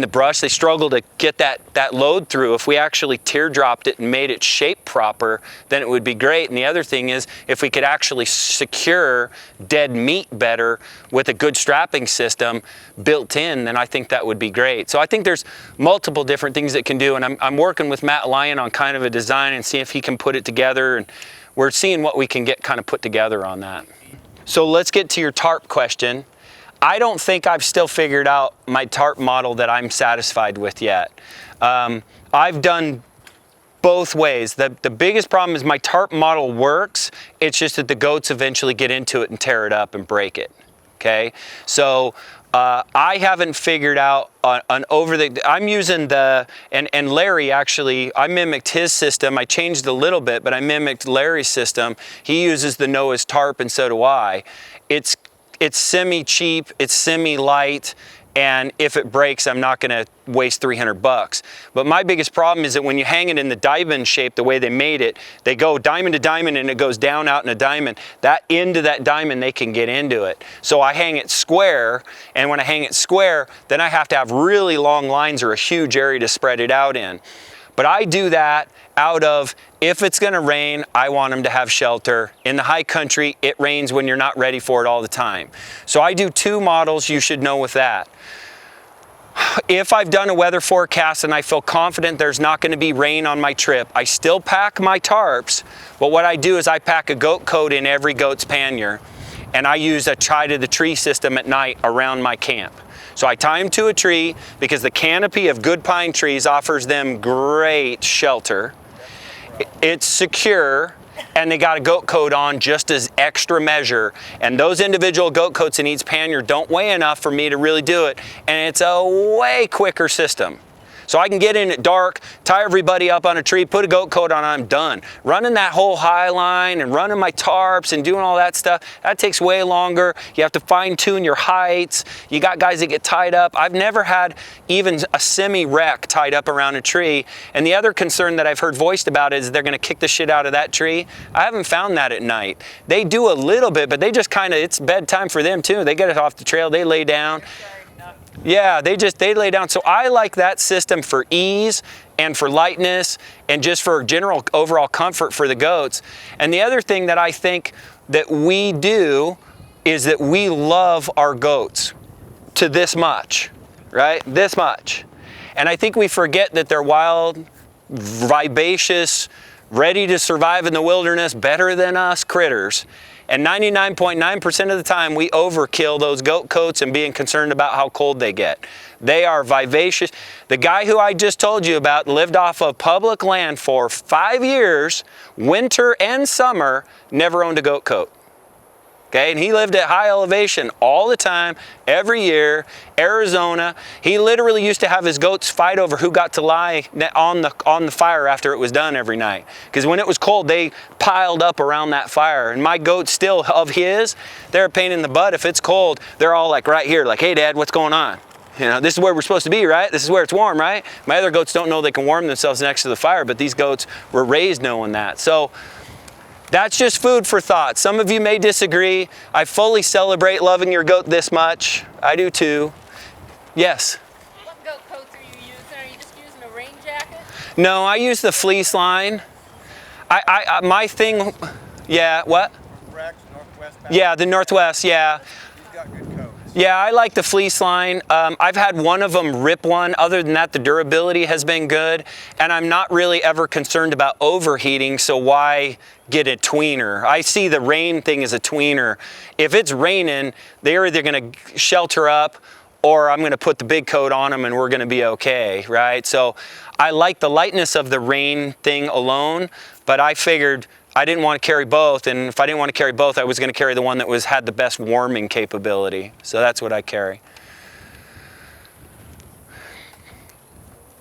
the brush. They struggle to get that load through. If we actually teardropped it and made it shape proper, then it would be great. And the other thing is, if we could actually secure dead meat better with a good strapping system built in, then I think that would be great. So I think there's multiple different things that can do, and I'm working with Matt Lyon on kind of a design and see if he can put it together, and we're seeing what we can get kind of put together on that. So let's get to your tarp question. I don't think I've still figured out my tarp model that I'm satisfied with yet. I've done both ways. The biggest problem is my tarp model works. It's just that the goats eventually get into it and tear it up and break it. Okay, so I haven't figured out I'm using and Larry actually, I mimicked his system. I changed a little bit, but I mimicked Larry's system. He uses the Noah's tarp, and so do I. It's semi-cheap, it's semi-light, and if it breaks, I'm not gonna waste $300. But my biggest problem is that when you hang it in the diamond shape, the way they made it, they go diamond to diamond and it goes down out in a diamond. That into that diamond, they can get into it. So I hang it square, and when I hang it square, then I have to have really long lines or a huge area to spread it out in. But I do that out of, if it's gonna rain, I want them to have shelter. In the high country, it rains when you're not ready for it all the time. So I do two models, you should know with that. If I've done a weather forecast and I feel confident there's not going to be rain on my trip, I still pack my tarps, but what I do is I pack a goat coat in every goat's pannier, and I use a tie to the tree system at night around my camp. So I tie them to a tree because the canopy of good pine trees offers them great shelter. It's secure, and they got a goat coat on just as extra measure. And those individual goat coats in each pannier don't weigh enough for me to really do it. And it's a way quicker system. So I can get in at dark, tie everybody up on a tree, put a goat coat on, I'm done. Running that whole high line and running my tarps and doing all that stuff, that takes way longer. You have to fine tune your heights. You got guys that get tied up. I've never had even a semi-wreck tied up around a tree. And the other concern that I've heard voiced about is they're gonna kick the shit out of that tree. I haven't found that at night. They do a little bit, but they just kind of, it's bedtime for them too. They get it off the trail, they lay down. Yeah, they lay down. So I like that system for ease and for lightness and just for general overall comfort for the goats. And the other thing that I think that we do is that we love our goats to this much, right? This much. And I think we forget that they're wild, vivacious, ready to survive in the wilderness, better than us critters. And 99.9% of the time, we overkill those goat coats and being concerned about how cold they get. They are vivacious. The guy who I just told you about lived off of public land for 5 years, winter and summer, never owned a goat coat. Okay, and he lived at high elevation all the time, every year, Arizona. He literally used to have his goats fight over who got to lie on the fire after it was done every night. Because when it was cold, they piled up around that fire. And my goats still, of his, they're a pain in the butt. If it's cold, they're all like right here, like, hey Dad, what's going on? You know, this is where we're supposed to be, right? This is where it's warm, right? My other goats don't know they can warm themselves next to the fire, but these goats were raised knowing that. So that's just food for thought. Some of you may disagree. I fully celebrate loving your goat this much. I do too. Yes? What goat coats are you using? Are you just using a rain jacket? No, I use the fleece line. My thing, yeah, what? Rex, Northwest. Yeah, the Northwest, yeah. You've got good coats. Yeah, I like the fleece line. I've had one of them rip one. Other than that, the durability has been good. And I'm not really ever concerned about overheating, so why get a tweener? I see the rain thing as a tweener. If it's raining, they're either going to shelter up or I'm going to put the big coat on them and we're going to be okay, right? So I like the lightness of the rain thing alone, but I figured I didn't want to carry both, and if I didn't want to carry both, I was going to carry the one that had the best warming capability. So that's what I carry.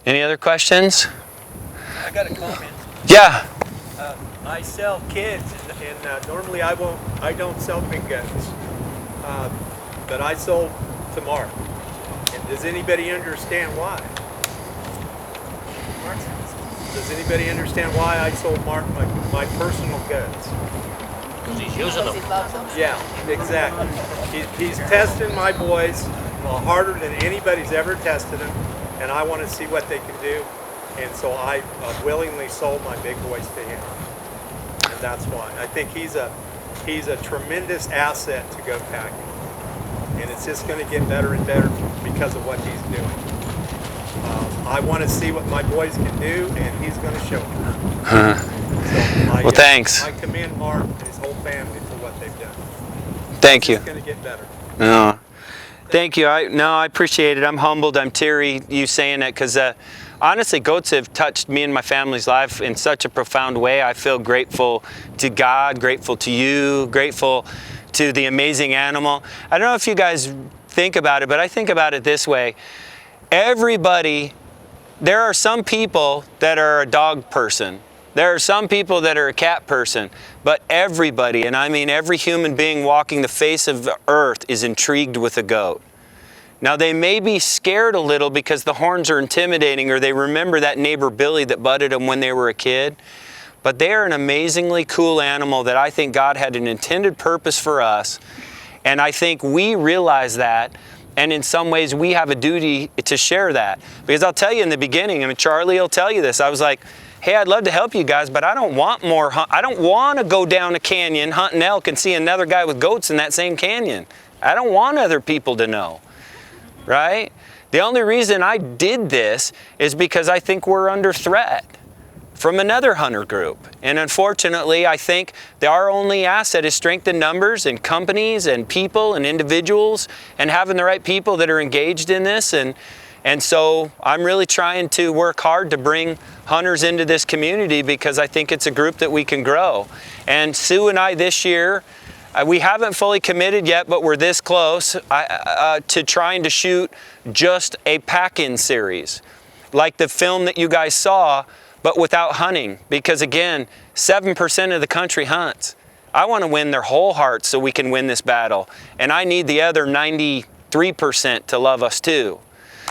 Any other questions? I got a comment. Yeah. I sell kids, and normally I don't sell big guns, but I sold to Mark. And does anybody understand why? Does anybody understand why I sold Mark my personal guns? He loves them. Yeah, exactly. He's testing my boys harder than anybody's ever tested them, and I want to see what they can do. And so I willingly sold my big boys to him, and that's why. I think he's a tremendous asset to Goat Packing, and it's just going to get better and better because of what he's doing. I want to see what my boys can do, and he's going to show me. Well, thanks. I commend Mark and his whole family for what they've done. Thank you. It's going to get better. No. Thank you. I appreciate it. I'm humbled. I'm teary you saying it because honestly, goats have touched me and my family's life in such a profound way. I feel grateful to God, grateful to you, grateful to the amazing animal. I don't know if you guys think about it, but I think about it this way. There are some people that are a dog person. There are some people that are a cat person, but everybody, and I mean every human being walking the face of the earth, is intrigued with a goat. Now they may be scared a little because the horns are intimidating, or they remember that neighbor Billy that butted them when they were a kid, but they are an amazingly cool animal that I think God had an intended purpose for us, and I think we realize that. And in some ways, we have a duty to share that. Because I'll tell you in the beginning, I mean, Charlie will tell you this. I was like, hey, I'd love to help you guys, but I don't want more. I don't want to go down a canyon hunting elk and see another guy with goats in that same canyon. I don't want other people to know, right? The only reason I did this is because I think we're under threat from another hunter group. And unfortunately, I think our only asset is strength in numbers and companies and people and individuals and having the right people that are engaged in this. And so I'm really trying to work hard to bring hunters into this community because I think it's a group that we can grow. And Sue and I this year, we haven't fully committed yet, but we're this close to trying to shoot just a pack-in series, like the film that you guys saw, but without hunting, because again, 7% of the country hunts. I want to win their whole hearts so we can win this battle. And I need the other 93% to love us too.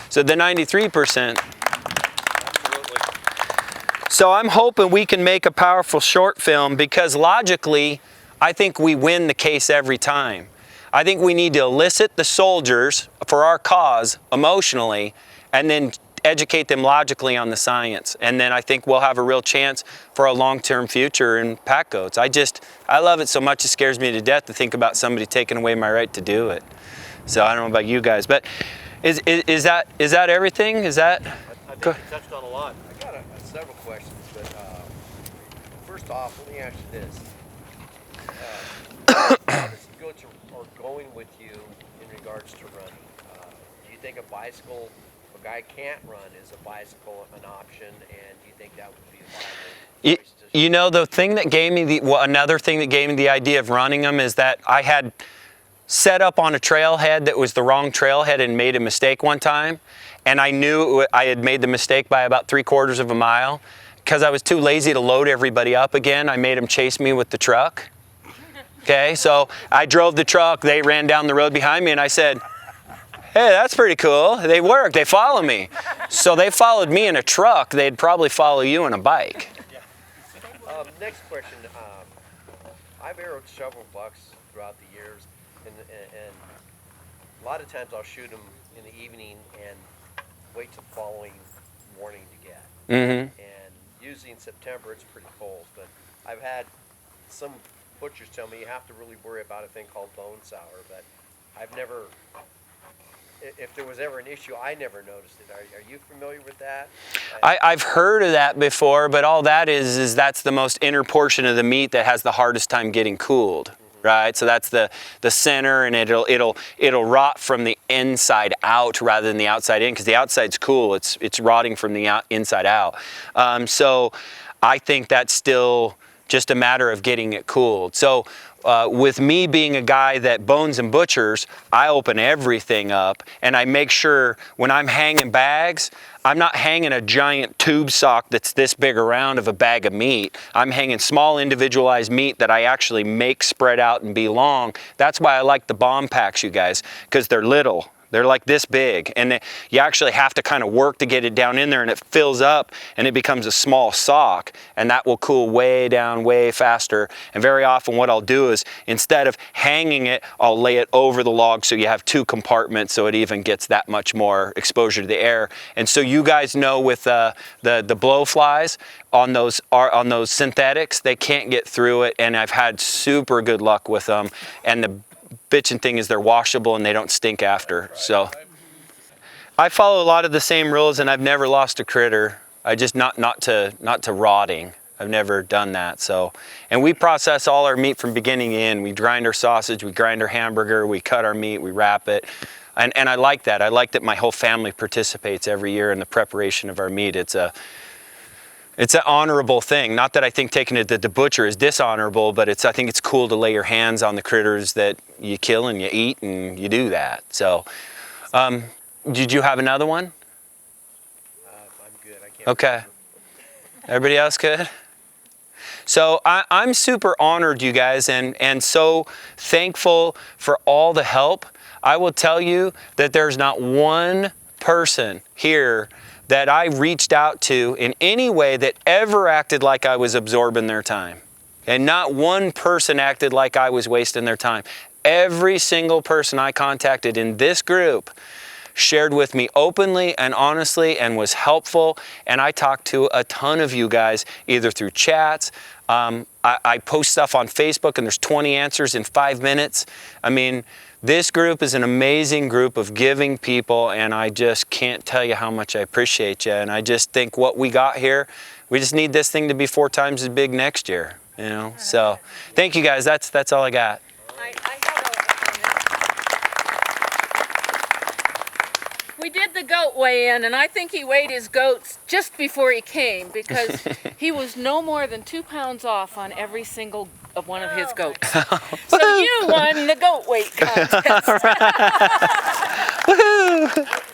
So the 93%. Absolutely. So I'm hoping we can make a powerful short film because logically, I think we win the case every time. I think we need to elicit the soldiers for our cause emotionally and then educate them logically on the science. And then I think we'll have a real chance for a long-term future in pack goats. I love it so much it scares me to death to think about somebody taking away my right to do it. So I don't know about you guys, but is that everything? Is that? I think you touched on a lot. I got several questions, but first off, let me ask you this. How does goats are going with you in regards to running? Do you think a bicycle, if a guy can't run, is a bicycle an option, and do you think that would be a viable choice to You know, the thing that gave me another thing that gave me the idea of running them is that I had set up on a trailhead that was the wrong trailhead and made a mistake one time, and I knew I had made the mistake by about 3/4 of a mile. Because I was too lazy to load everybody up again, I made them chase me with the truck. Okay, so I drove the truck, they ran down the road behind me, and I said, hey, that's pretty cool. They work, they follow me. So they followed me in a truck, they'd probably follow you on a bike. Next question. I've arrowed several bucks throughout the years, and a lot of times I'll shoot them in the evening and wait till the following morning to get. Mm-hmm. And usually in September it's pretty cold, but I've had some butchers tell me you have to really worry about a thing called bone sour. But I've never, if there was ever an issue, I never noticed it. Are you familiar with that? I've heard of that before, but all that is that's the most inner portion of the meat that has the hardest time getting cooled, right? So that's the center, and it'll rot from the inside out rather than the outside in, because the outside's cool. It's rotting from the inside out. So I think that's still just a matter of getting it cooled. So with me being a guy that bones and butchers, I open everything up, and I make sure when I'm hanging bags, I'm not hanging a giant tube sock that's this big around of a bag of meat. I'm hanging small individualized meat that I actually make spread out and be long. That's why I like the bomb packs, you guys, because they're little. They're like this big, and you actually have to kind of work to get it down in there, and it fills up and it becomes a small sock, and that will cool way down way faster. And very often what I'll do is, instead of hanging it, I'll lay it over the log so you have two compartments, so it even gets that much more exposure to the air. And so you guys know with the blowflies on those synthetics, they can't get through it, and I've had super good luck with them. And the bitchin' thing is they're washable and they don't stink after. So I follow a lot of the same rules, and I've never lost a critter. I just not to rotting. I've never done that. So, and we process all our meat from beginning to end. We grind our sausage, we grind our hamburger, we cut our meat, we wrap it. And I like that. I like that my whole family participates every year in the preparation of our meat. It's an honorable thing. Not that I think taking it to the butcher is dishonorable, but I think it's cool to lay your hands on the critters that you kill and you eat, and you do that. So, did you have another one? I'm good. I can't. Okay. Remember. Everybody else good? So I'm super honored, you guys, and so thankful for all the help. I will tell you that there's not one person here that I reached out to in any way that ever acted like I was absorbing their time. And not one person acted like I was wasting their time. Every single person I contacted in this group shared with me openly and honestly and was helpful. And I talked to a ton of you guys, either through chats. I post stuff on Facebook, and there's 20 answers in 5 minutes. I mean, this group is an amazing group of giving people, and I just can't tell you how much I appreciate you. And I just think what we got here, we just need this thing to be 4 times as big next year, you know? So thank you guys. That's all I got. We did the goat weigh-in, and I think he weighed his goats just before he came, because he was no more than 2 pounds off on every single of one of his goats. So you won the goat weight contest. Woohoo!